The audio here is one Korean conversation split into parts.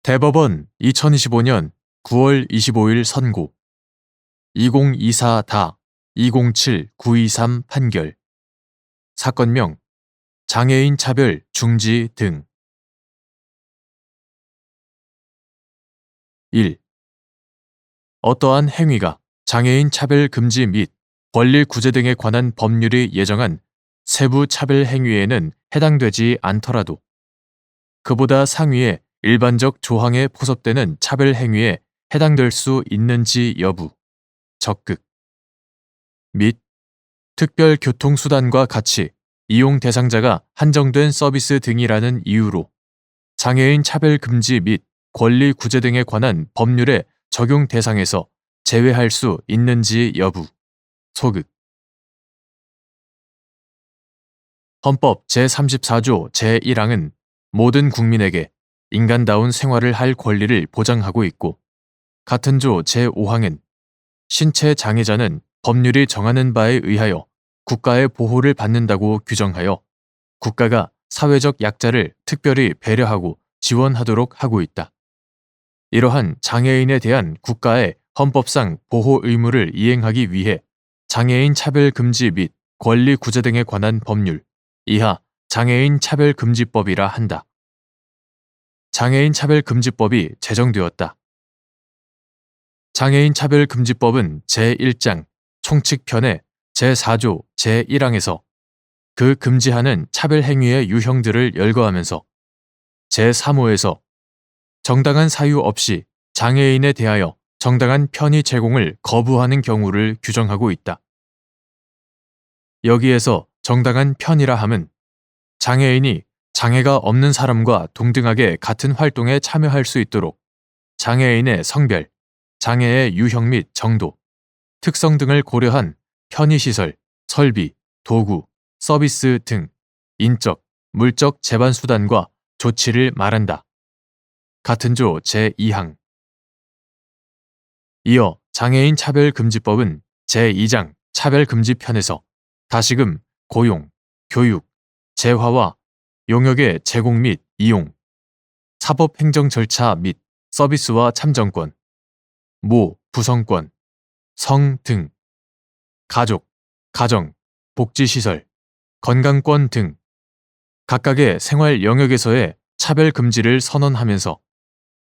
대법원 2025년 9월 25일 선고 2024-207923 판결 사건명 장애인 차별 중지 등 1. 어떠한 행위가 장애인 차별 금지 및 권리 구제 등에 관한 법률이 예정한 세부 차별 행위에는 해당되지 않더라도 그보다 상위의 일반적 조항에 포섭되는 차별 행위에 해당될 수 있는지 여부, 적극 및 특별 교통수단과 같이 이용 대상자가 한정된 서비스 등이라는 이유로 장애인 차별 금지 및 권리 구제 등에 관한 법률의 적용 대상에서 제외할 수 있는지 여부, 소극. 헌법 제34조 제1항은 모든 국민에게 인간다운 생활을 할 권리를 보장하고 있고, 같은 조 제5항은 신체 장애자는 법률이 정하는 바에 의하여 국가의 보호를 받는다고 규정하여 국가가 사회적 약자를 특별히 배려하고 지원하도록 하고 있다. 이러한 장애인에 대한 국가의 헌법상 보호 의무를 이행하기 위해 장애인 차별 금지 및 권리 구제 등에 관한 법률, 이하 장애인 차별금지법이라 한다. 장애인 차별금지법이 제정되었다. 장애인 차별금지법은 제1장 총칙편의 제4조 제1항에서 그 금지하는 차별행위의 유형들을 열거하면서 제3호에서 정당한 사유 없이 장애인에 대하여 정당한 편의 제공을 거부하는 경우를 규정하고 있다. 여기에서 정당한 편의라 함은 장애인이 장애가 없는 사람과 동등하게 같은 활동에 참여할 수 있도록 장애인의 성별, 장애의 유형 및 정도, 특성 등을 고려한 편의시설, 설비, 도구, 서비스 등 인적, 물적 제반수단과 조치를 말한다. 같은 조 제2항. 이어 장애인 차별금지법은 제2장 차별금지편에서 다시금, 고용, 교육, 재화와 용역의 제공 및 이용, 사법행정 절차 및 서비스와 참정권, 모, 구성권, 성 등, 가족, 가정, 복지시설, 건강권 등 각각의 생활 영역에서의 차별 금지를 선언하면서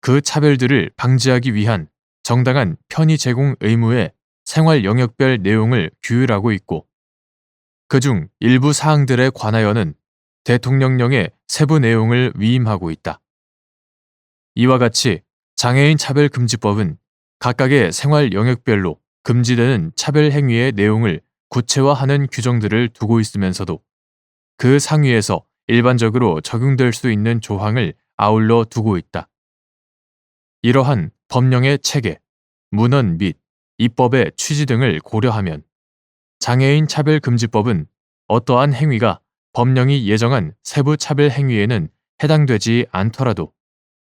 그 차별들을 방지하기 위한 정당한 편의 제공 의무의 생활 영역별 내용을 규율하고 있고, 그중 일부 사항들에 관하여는 대통령령의 세부 내용을 위임하고 있다. 이와 같이 장애인 차별금지법은 각각의 생활 영역별로 금지되는 차별 행위의 내용을 구체화하는 규정들을 두고 있으면서도 그 상위에서 일반적으로 적용될 수 있는 조항을 아울러 두고 있다. 이러한 법령의 체계, 문헌 및 입법의 취지 등을 고려하면 장애인 차별금지법은 어떠한 행위가 법령이 예정한 세부 차별 행위에는 해당되지 않더라도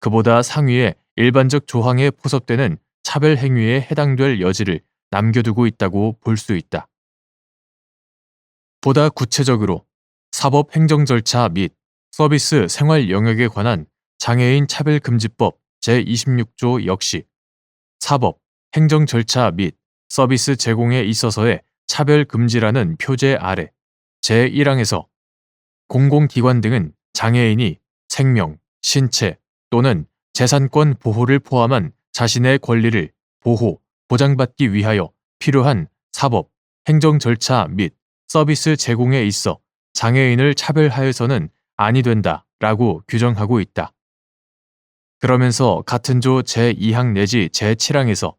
그보다 상위의 일반적 조항에 포섭되는 차별 행위에 해당될 여지를 남겨두고 있다고 볼 수 있다. 보다 구체적으로 사법 행정 절차 및 서비스 생활 영역에 관한 장애인 차별금지법 제26조 역시 사법, 행정 절차 및 서비스 제공에 있어서의 차별금지라는 표제 아래 제1항에서 공공기관 등은 장애인이 생명, 신체 또는 재산권 보호를 포함한 자신의 권리를 보호, 보장받기 위하여 필요한 사법, 행정 절차 및 서비스 제공에 있어 장애인을 차별하여서는 아니 된다 라고 규정하고 있다. 그러면서 같은 조 제2항 내지 제7항에서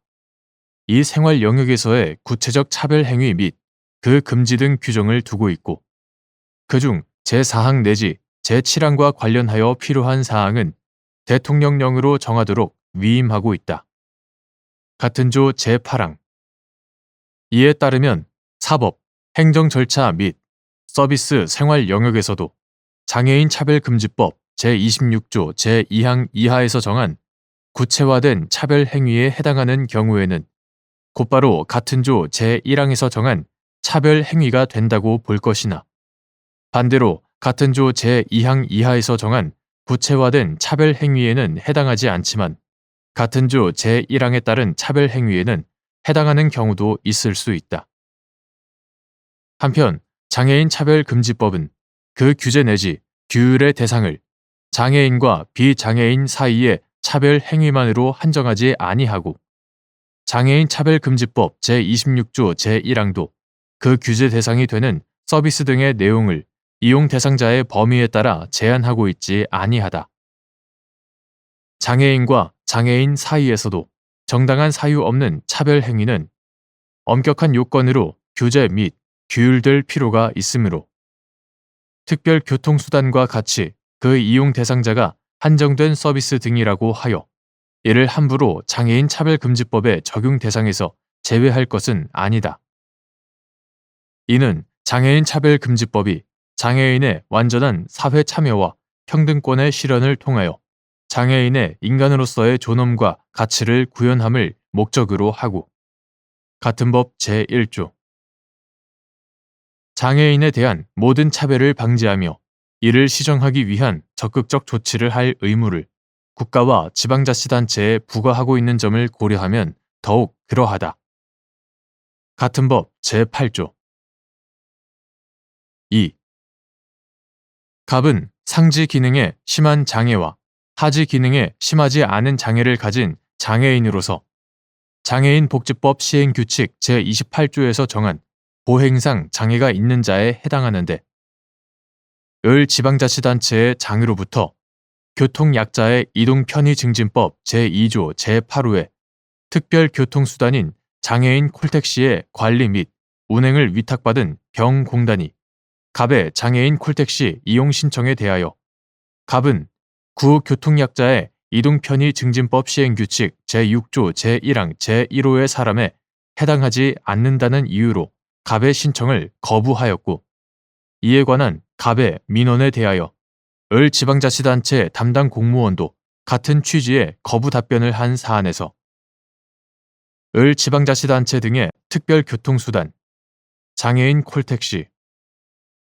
이 생활 영역에서의 구체적 차별 행위 및 그 금지 등 규정을 두고 있고, 그중 제4항 내지 제7항과 관련하여 필요한 사항은 대통령령으로 정하도록 위임하고 있다. 같은 조 제8항. 이에 따르면 사법, 행정 절차 및 서비스 생활 영역에서도 장애인 차별금지법 제26조 제2항 이하에서 정한 구체화된 차별 행위에 해당하는 경우에는 곧바로 같은 조 제1항에서 정한 차별 행위가 된다고 볼 것이나, 반대로 같은 조 제2항 이하에서 정한 구체화된 차별 행위에는 해당하지 않지만 같은 조 제1항에 따른 차별 행위에는 해당하는 경우도 있을 수 있다. 한편 장애인 차별금지법은 그 규제 내지 규율의 대상을 장애인과 비장애인 사이의 차별 행위만으로 한정하지 아니하고 장애인 차별금지법 제26조 제1항도 그 규제 대상이 되는 서비스 등의 내용을 이용 대상자의 범위에 따라 제한하고 있지 아니하다. 장애인과 장애인 사이에서도 정당한 사유 없는 차별 행위는 엄격한 요건으로 규제 및 규율될 필요가 있으므로 특별 교통수단과 같이 그 이용 대상자가 한정된 서비스 등이라고 하여 이를 함부로 장애인 차별금지법의 적용 대상에서 제외할 것은 아니다. 이는 장애인 차별금지법이 장애인의 완전한 사회 참여와 평등권의 실현을 통하여 장애인의 인간으로서의 존엄과 가치를 구현함을 목적으로 하고 같은 법 제1조 장애인에 대한 모든 차별을 방지하며 이를 시정하기 위한 적극적 조치를 할 의무를 국가와 지방자치단체에 부과하고 있는 점을 고려하면 더욱 그러하다. 같은 법 제8조 2. 갑은 상지 기능에 심한 장애와 하지 기능에 심하지 않은 장애를 가진 장애인으로서 장애인 복지법 시행규칙 제28조에서 정한 보행상 장애가 있는 자에 해당하는데 을 지방자치단체의 장애로부터 교통약자의 이동편의증진법 제2조 제8호에 특별교통수단인 장애인 콜택시의 관리 및 운행을 위탁받은 병공단이 갑의 장애인 콜택시 이용 신청에 대하여 갑은 구교통약자의 이동편의증진법 시행규칙 제6조 제1항 제1호의 사람에 해당하지 않는다는 이유로 갑의 신청을 거부하였고 이에 관한 갑의 민원에 대하여 을 지방자치단체 담당 공무원도 같은 취지의 거부 답변을 한 사안에서 을 지방자치단체 등의 특별교통수단, 장애인 콜택시,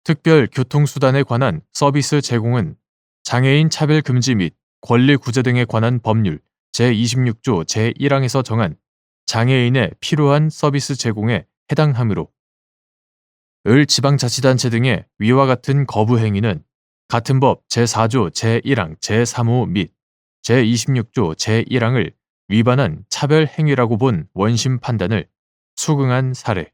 특별교통수단에 관한 서비스 제공은 장애인 차별금지 및 권리구제 등에 관한 법률 제26조 제1항에서 정한 장애인의 필요한 서비스 제공에 해당하므로 을 지방자치단체 등의 위와 같은 거부 행위는 같은 법 제4조 제1항 제3호 및 제26조 제1항을 위반한 차별 행위라고 본 원심 판단을 수긍한 사례.